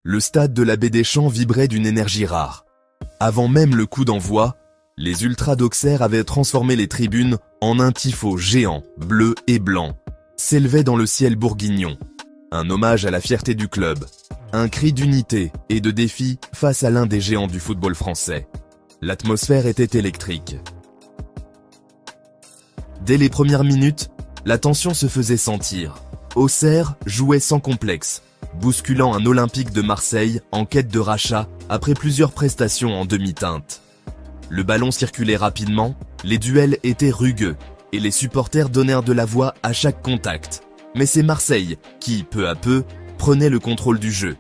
le stade de la Baie des Champs vibrait d'une énergie rare. Avant même le coup d'envoi, les ultras d'Auxerre avaient transformé les tribunes en un tifo géant, bleu et blanc, s'élevait dans le ciel bourguignon. Un hommage à la fierté du club, un cri d'unité et de défi face à l'un des géants du football français. L'atmosphère était électrique. Dès les premières minutes, la tension se faisait sentir. Auxerre jouait sans complexe, bousculant un Olympique de Marseille en quête de rachat après plusieurs prestations en demi-teinte. Le ballon circulait rapidement, les duels étaient rugueux et les supporters donnèrent de la voix à chaque contact. Mais c'est Marseille qui, peu à peu, prenait le contrôle du jeu.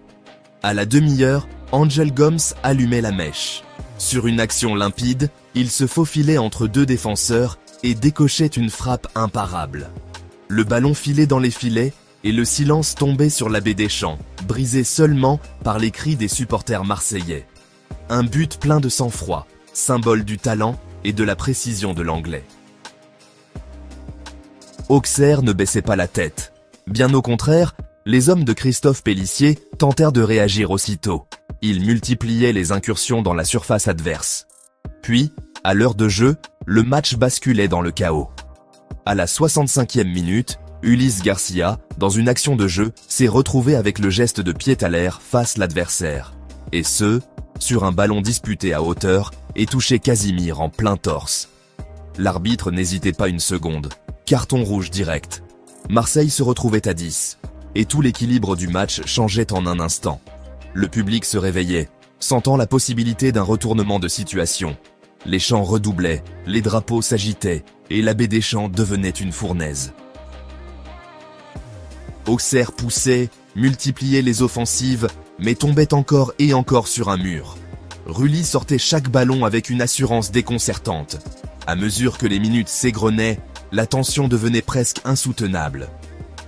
À la demi-heure, Angel Gomes allumait la mèche. Sur une action limpide, il se faufilait entre deux défenseurs et décochait une frappe imparable. Le ballon filait dans les filets et le silence tombait sur la Baie des Champs, brisé seulement par les cris des supporters marseillais. Un but plein de sang-froid, symbole du talent et de la précision de l'anglais. Auxerre ne baissait pas la tête. Bien au contraire, les hommes de Christophe Pélissier tentèrent de réagir aussitôt. Ils multipliaient les incursions dans la surface adverse. Puis, à l'heure de jeu, le match basculait dans le chaos. À la 65e minute, Ulysse Garcia, dans une action de jeu, s'est retrouvé avec le geste de pied à l'air face l'adversaire. Et ce, sur un ballon disputé à hauteur et touché Casimir en plein torse. L'arbitre n'hésitait pas une seconde. Carton rouge direct. Marseille se retrouvait à 10. Et tout l'équilibre du match changeait en un instant. Le public se réveillait, sentant la possibilité d'un retournement de situation. Les chants redoublaient, les drapeaux s'agitaient, et la Baie des Champs devenait une fournaise. Auxerre poussait, multipliait les offensives, mais tombait encore et encore sur un mur. Rully sortait chaque ballon avec une assurance déconcertante. À mesure que les minutes s'égrenaient, la tension devenait presque insoutenable.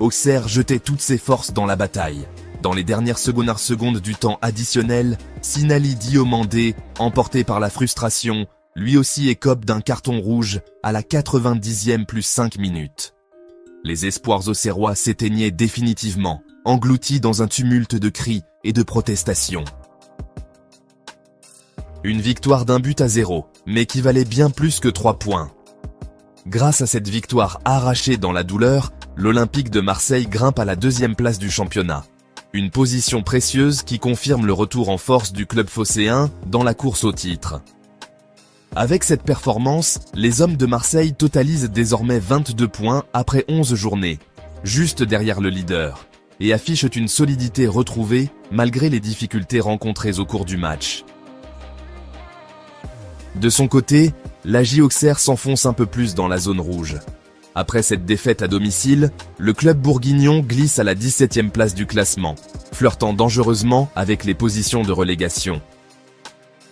Auxerre jetait toutes ses forces dans la bataille. Dans les dernières secondes du temps additionnel, Sinali Diomandé, emporté par la frustration, lui aussi écope d'un carton rouge à la 90e plus 5 minutes. Les espoirs auxerrois s'éteignaient définitivement, engloutis dans un tumulte de cris et de protestations. Une victoire d'1-0, mais qui valait bien plus que 3 points. Grâce à cette victoire arrachée dans la douleur, l'Olympique de Marseille grimpe à la 2e place du championnat. Une position précieuse qui confirme le retour en force du club phocéen dans la course au titre. Avec cette performance, les hommes de Marseille totalisent désormais 22 points après 11 journées, juste derrière le leader, et affichent une solidité retrouvée malgré les difficultés rencontrées au cours du match. De son côté, l'AJ Auxerre s'enfonce un peu plus dans la zone rouge. Après cette défaite à domicile, le club bourguignon glisse à la 17e place du classement, flirtant dangereusement avec les positions de relégation.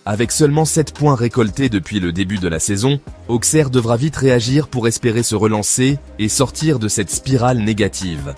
Avec seulement 7 points récoltés depuis le début de la saison, Auxerre devra vite réagir pour espérer se relancer et sortir de cette spirale négative.